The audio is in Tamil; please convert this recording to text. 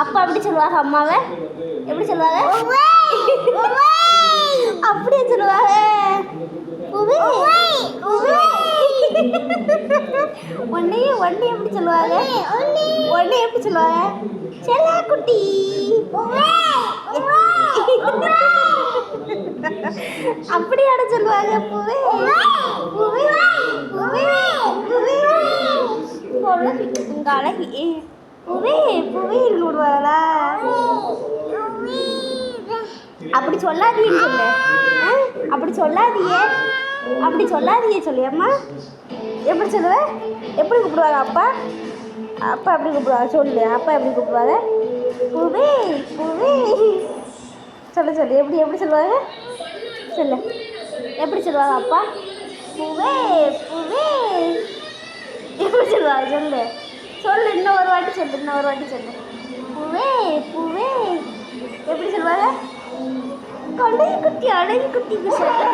அப்பா எப்படி சொல்லுவாங்க அம்மாவை? எப்படி சொல்லுவாங்க? அப்படியே சொல்லுவாங்க. ஒன்னையே எப்படி சொல்லுவாங்க? ஒன்னை எப்படி சொல்லுவாங்க? செல்ல குட்டி. அப்படியாட சொல்லுவாங்க. பூவே பூவே பூவே பூவே உங்க அழகி பூவே பூவே விடுவாங்களா? அப்படி சொல்லாதீன்னு சொல்லு. அப்படி சொல்லாதியே, அப்படி சொல்லாதியே சொல்லியம்மா. எப்படி சொல்லுவேன்? எப்படி கூப்பிடுவாங்க அப்பா? அப்பா எப்படி கூப்பிடுவாங்க சொல்லு. அப்பா எப்படி கூப்பிடுவாங்க? பூவே பூவே சொல்லு சொல்லு. எப்படி சொல்லுவாங்க சொல்லு. எப்படி சொல்லுவாங்க அப்பா? பூவே பூவே எப்படி சொல்லுவாங்க சொல்லு. சொல்லு இன்னும் ஒரு வாட்டி சொல்லு. இன்னும் ஒரு வாட்டி சொல்லு. பூவே பூவே எப்படி சொல்லுவாங்க? அழகி குட்டி சொல்லு.